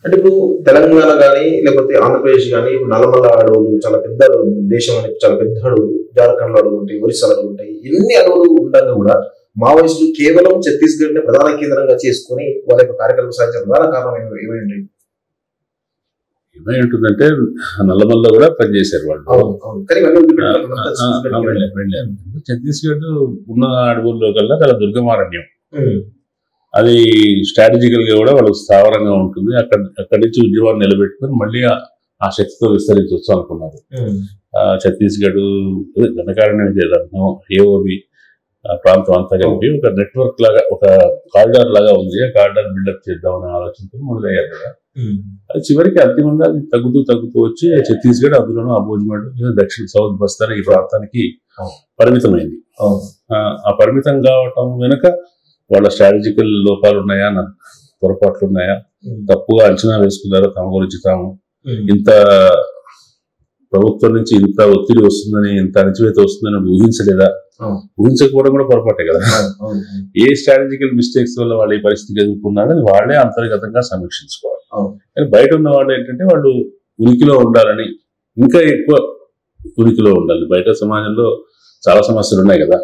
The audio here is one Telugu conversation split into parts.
అంటే ఇప్పుడు తెలంగాణ కానీ లేకపోతే ఆంధ్రప్రదేశ్ కానీ ఇప్పుడు నల్లమల్ల అడవులు చాలా పెద్ద దేశం అనేది చాలా పెద్ద అడవులు, జార్ఖండ్ అడవులు ఉంటాయి, ఒరిస్సా అడవులు ఉంటాయి, ఎన్ని అడవులు ఉండగా కూడా మావోయిస్టులు కేవలం ఛత్తీస్గఢ్ ని ప్రధాన కేంద్రంగా చేసుకుని వాళ్ళ యొక్క కార్యక్రమం సాధించిన ప్రధాన కారణం ఏమైంది? ఏమై ఉంటుందంటే నల్లమల్ల కూడా పనిచేశారు వాళ్ళు. ఛత్తీస్గఢ్ ఉన్న అడవుల్లో కల్లా చాలా దుర్గమారణ్యం. అది స్ట్రాటజికల్ గా కూడా వాళ్ళకి స్థావరంగా ఉంటుంది. అక్కడి నుంచి ఉద్యమాన్ని నిలబెట్టుకుని మళ్ళీ ఆ శక్తితో విస్తరించవచ్చు అనుకున్నారు. ఛత్తీస్గఢ్ ఘనకారణ్యం చేద్దాం, ఏఓబి ప్రాంతం అంతా కలిపి ఒక నెట్వర్క్ లాగా, ఒక కారిడార్ లాగా ఉంది. ఆ కారిడార్ బిల్డప్ చేద్దామనే ఆలోచనతో మొదలయ్యారు కదా. అది చివరికి అంతిమంగా తగ్గుతూ వచ్చి ఛత్తీస్గఢ్, అందులోనూ అబోజ్మడ్, దక్షిణ సౌత్ బస్తార్ ఈ ప్రాంతానికి పరిమితమైంది. ఆ పరిమితం కావటం వెనుక వాళ్ళ స్ట్రాటజికల్ లోపాలు ఉన్నాయా, పొరపాట్లు ఉన్నాయా, తప్పుగా అంచనా వేసుకున్నారో తమ గురించి తాము, ఇంత ప్రభుత్వం నుంచి ఇంత ఒత్తిడి వస్తుందని, ఇంత అణచివేత వస్తుందని ఊహించలేదా? ఊహించకపోవడం కూడా పొరపాటే కదా. ఏ స్ట్రాటజికల్ మిస్టేక్స్ వల్ల వాళ్ళు ఈ పరిస్థితికి ఎదుర్కొన్నారని వాళ్ళే అంతర్గతంగా సమీక్షించుకోవాలి. కానీ బయట ఉన్న వాళ్ళు ఏంటంటే వాళ్ళు ఉనికిలో ఉండాలని, ఇంకా ఎక్కువ ఉనికిలో ఉండాలి. బయట సమాజంలో చాలా సమస్యలు ఉన్నాయి కదా,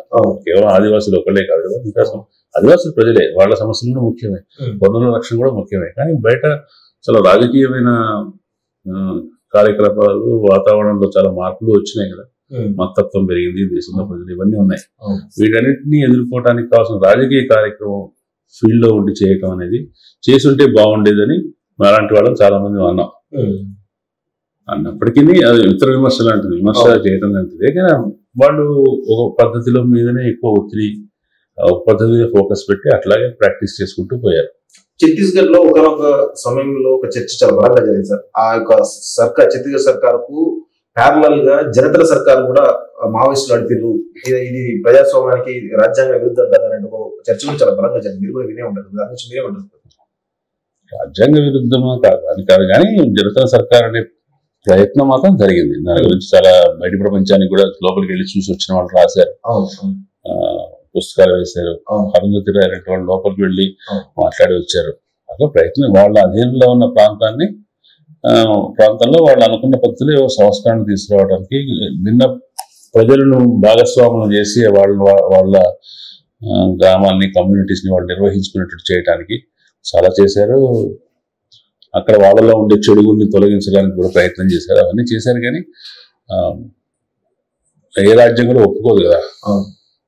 కేవలం ఆదివాసులు ఒకళ్ళే కాదు కదా, ఇంకా ఆదివాసులు ప్రజలే, వాళ్ళ సమస్యలు ముఖ్యమే, వనరుల రక్షణ కూడా ముఖ్యమే. కానీ బయట చాలా రాజకీయమైన కార్యకలాపాలు, వాతావరణంలో చాలా మార్పులు వచ్చినాయి కదా, మతత్వం పెరిగింది, దేశంలో ప్రజలు ఇవన్నీ ఉన్నాయి. వీటన్నిటిని ఎదుర్కోవడానికి కావాల్సిన రాజకీయ కార్యక్రమం ఫీల్డ్ లో ఉండి చేయటం అనేది చేసుంటే బాగుండేదని అలాంటి వాళ్ళని చాలా మంది అన్నప్పటికీ అది ఇతర విమర్శ లాంటిది, విమర్శ చేయడం లాంటిదే. కానీ వాళ్ళు ఒక పద్ధతిలో మీదనే ఎక్కువ ఒత్తిడి, ఒక పద్ధతి మీద ఫోకస్ పెట్టి అట్లాగే ప్రాక్టీస్ చేసుకుంటూ పోయారు. ఛత్తీస్గఢ్ లో ఒకనొక సమయంలో ఒక చర్చ చాలా బలంగా జరిగింది సార్. ఆ యొక్క ఛత్తీస్గఢ్ సర్కారుకు ప్యారలల్ గా జనతల సర్కారు కూడా మావోయిస్టులు అడిపిరు, ఇది ప్రజాస్వామ్యానికి రాజ్యాంగ విరుద్ధం కాదనే ఒక చర్చ కూడా చాలా బలంగా జరిగింది. మీరు కూడా వినే ఉంటారు, దాని నుంచి మీరే ఉంటారు. రాజ్యాంగ విరుద్ధమా కాదు అని కాదు, కానీ జనతల సర్కార్ అనే ప్రయత్నం మాత్రం జరిగింది. దాని గురించి చాలా బయట ప్రపంచానికి కూడా లోపలికి వెళ్ళి చూసి వచ్చిన వాళ్ళు రాశారు, పుస్తకాలు వేశారు. అరుంధతి రాయ్ వాళ్ళు లోపలికి వెళ్ళి మాట్లాడి వచ్చారు. అక్కడ ప్రయత్నం వాళ్ళ అధీనంలో ఉన్న ప్రాంతంలో వాళ్ళు అనుకున్న పద్ధతిలో సంస్కరణ తీసుకురావడానికి, భిన్న ప్రజలను భాగస్వాములు చేసి వాళ్ళ గ్రామాల్ని, కమ్యూనిటీస్ ని వాళ్ళు నిర్వహించుకునేటట్టు చేయడానికి చాలా చేశారు. అక్కడ వాళ్ళలో ఉండే చెడుగుల్ని తొలగించడానికి కూడా ప్రయత్నం చేశారు. అవన్నీ చేశారు. కానీ ఏ రాజ్యం కూడా ఒప్పుకోదు కదా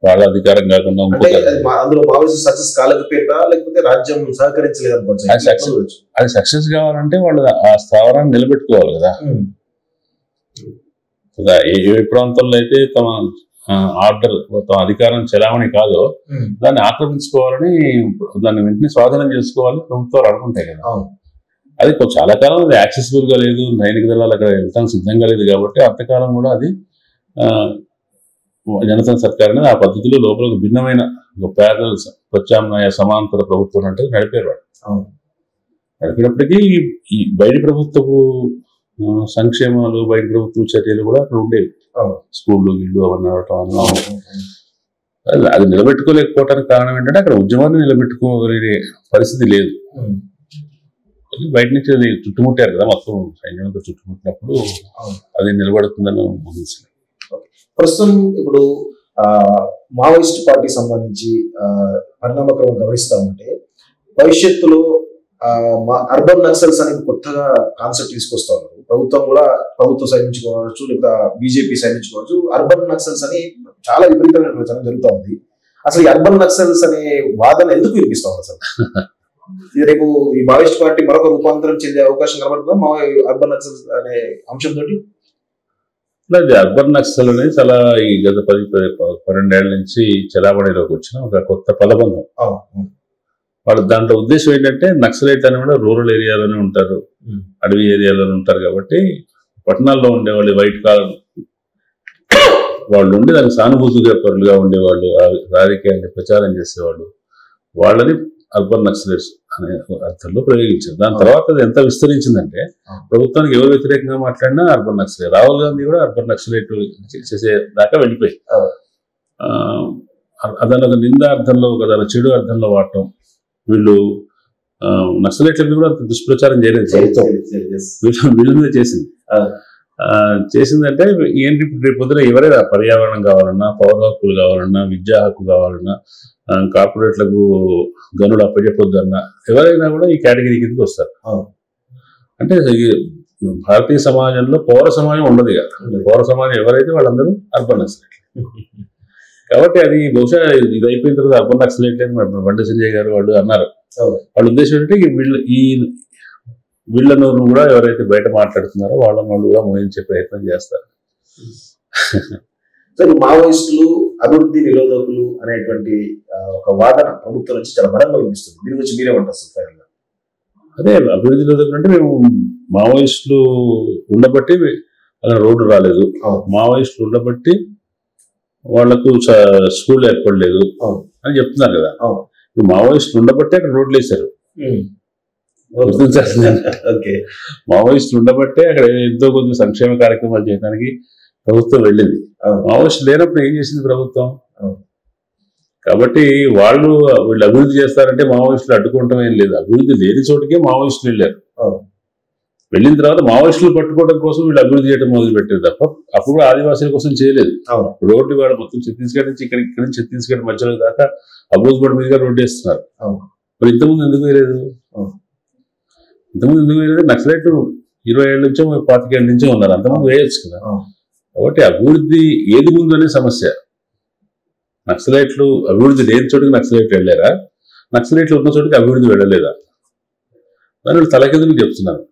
వాళ్ళ అధికారం కాకుండా. అది సక్సెస్ కావాలంటే వాళ్ళు ఆ స్థావరాన్ని నిలబెట్టుకోవాలి కదా. ఏ ప్రాంతంలో అయితే తమ ఆర్డర్, తమ అధికారం చెలామణి కాదో దాన్ని ఆక్రమించుకోవాలని, దాన్ని వెంటనే స్వాధీనం చేసుకోవాలని ప్రభుత్వాలు అనుకుంటాయి కదా. అది చాలా కాలం అది యాక్సెసిబుల్ గా లేదు, సైనిక దళాలు అక్కడ వెళ్తానికి సిద్ధంగా లేదు. కాబట్టి అంతకాలం కూడా అది జనతా సర్కార్ అనేది ఆ పద్ధతిలో లోపల భిన్నమైన ప్యారలల్ ప్రత్యామ్నాయ సమాంతర ప్రభుత్వం అంటే నడిపేరు వాడు. నడిపినప్పటికీ ఈ బయట ప్రభుత్వపు సంక్షేమాలు, బయట ప్రభుత్వ చర్యలు కూడా అక్కడ ఉండేవి. స్కూళ్ళు, ఇళ్ళు అవన్నీ అవటం అన్న అది నిలబెట్టుకోలేకపోవటానికి కారణం ఏంటంటే అక్కడ ఉద్యమాన్ని నిలబెట్టుకోగలిగే పరిస్థితి లేదు. బయట నుంచి అది చుట్టుముట్టారు కదా, మొత్తం సైన్యంతో చుట్టుముట్టినప్పుడు అది నిలబడుతుందని ఊహించలేదు. ప్రస్తుతం ఇప్పుడు మావోయిస్ట్ పార్టీ సంబంధించి పరిణామక్రమం గమనిస్తా ఉంటే భవిష్యత్తులో అర్బన్ నక్సల్స్ అనేది కొత్తగా కాన్సెప్ట్ తీసుకొస్తా ఉన్నారు. ప్రభుత్వం సైడ్ నుంచి కావచ్చు, లేదా బీజేపీ సైడ్ నుంచి కావచ్చు, అర్బన్ నక్సల్స్ అని చాలా విపరీతమైన ప్రచారం జరుగుతూ ఉంది. అసలు ఈ అర్బన్ నక్సల్స్ అనే వాదన ఎందుకు వినిపిస్తా ఉంది అసలు? ఇది రేపు ఈ మావోయిస్ట్ పార్టీ మరొక రూపాంతరం చెందే అవకాశం కనబడుతుందా అర్బన్ నక్సల్స్ అనే అంశంతో? అర్బన్ నక్సల్ అనేది చాలా ఈ గత 10-12 ఏళ్ల నుంచి చలామణిలోకి వచ్చిన ఒక కొత్త పదబంధం. వాళ్ళ దాంట్లో ఉద్దేశం ఏంటంటే నక్సలైట్ అని కూడా రూరల్ ఏరియాలోనే ఉంటారు, అడవి ఏరియాలోనే ఉంటారు. కాబట్టి పట్టణాల్లో ఉండేవాళ్ళు, వైట్ కాలర్ వాళ్ళు ఉండి దానికి సానుభూతిగా పరులుగా ఉండేవాళ్ళు, రాజకీయాన్ని ప్రచారం చేసేవాళ్ళు, వాళ్ళని అర్బన్ నక్సలైట్స్ అనే అర్థంలో ప్రయోగించారు. దాని తర్వాత అది ఎంత విస్తరించిందంటే ప్రభుత్వానికి ఎవరు వ్యతిరేకంగా మాట్లాడినా అర్బన్ నక్సలైట్, రాహుల్ గాంధీ కూడా అర్బన్ నక్సలైట్ చేసే దాకా వెళ్ళిపోయి అదన ఒక నింద అర్థంలో, ఒక చెడు అర్థంలో వాడటం. వీళ్ళు నక్సలైట్ల మీద కూడా అంత దుష్ప్రచారం చేయలేదు ప్రభుత్వం, వీళ్ళ మీద చేసింది. చేసిందంటే ఏంటి, రేపు పొద్దున ఎవరైనా పర్యావరణం కావాలన్నా, పౌర హక్కులు కావాలన్నా, విద్యా హక్కు కావాలన్నా, కార్పొరేట్లకు గనులు అప్పచెప్పొద్దన్నా ఎవరైనా కూడా ఈ కేటగిరీ కిందకి వస్తారు. అంటే భారతీయ సమాజంలో పౌర సమాజం ఉండదు కదా, పౌర సమాజం ఎవరైతే వాళ్ళందరూ అర్బన్ నక్సలైట్లు. కాబట్టి అది బహుశా ఇది అయిపోయిన తర్వాత అర్బన్ నక్సలైట్ అని బండి సంజయ్ గారు వాళ్ళు అన్నారు. వాళ్ళ ఉద్దేశం ఏంటంటే వీళ్ళను కూడా ఎవరైతే బయట మాట్లాడుతున్నారో వాళ్ళని వాళ్ళు కూడా మోయించే ప్రయత్నం చేస్తారు. సరే, మావోయిస్టులు అభివృద్ధి నిరోధకులు అనేటువంటి ఒక వాదన ప్రభుత్వం నుంచి చాలా బలంగా వినిపిస్తుంది. దీని గురించి మీరేమంటారు సార్? అదే అభివృద్ధి నిరోధకులు అంటే మేము మావోయిస్టులు ఉండబట్టి అలా రోడ్డు రాలేదు, మావోయిస్టులు ఉండబట్టి వాళ్లకు స్కూల్ ఏర్పడలేదు అని చెప్తున్నారు కదా. మావోయిస్టులు ఉండబట్టే అక్కడ రోడ్లు వేశారు. మావోయిస్టులు ఉండబట్టే అక్కడ ఎంతో కొంచెం సంక్షేమ కార్యక్రమాలు చేయడానికి ప్రభుత్వం వెళ్ళింది. మావోయిస్టులు లేనప్పుడు ఏం చేసింది ప్రభుత్వం? కాబట్టి వీళ్ళు అభివృద్ధి చేస్తారంటే మావోయిస్టులు అడ్డుకోవటం ఏం లేదు. అభివృద్ధి లేని చోటుకే మావోయిస్టులు వెళ్ళారు. వెళ్ళిన తర్వాత మావోయిస్టులు పట్టుకోవడం కోసం వీళ్ళు అభివృద్ధి చేయడం మొదలు పెట్టారు తప్ప అప్పుడు కూడా ఆదివాసీల కోసం చేయలేదు. రోడ్డు వాళ్ళు మొత్తం ఛత్తీస్గఢ్ నుంచి ఇక్కడ నుంచి ఛత్తీస్గఢ్ మధ్యలో దాకా అబూజ్గఢ్ మీదుగా రోడ్డు వేస్తున్నారు. మరి ఇంతకుముందు ఎందుకు వేయలేదు? నక్సలైట్లు 20 ఏళ్ళ నుంచో 25 ఏళ్ళ నుంచో ఉన్నారు, అంతకుముందు వేయచ్చు కదా. కాబట్టి అభివృద్ధి ఏది ముందు అనే సమస్య. నక్సలైట్లు అభివృద్ధి లేని చోటుకి నక్సలైట్లు వెళ్ళారా, నక్సలైట్లు ఉన్న చోటుకి అభివృద్ధి వెళ్ళలేదా? దాని తలకెదురు చెప్తున్నారు.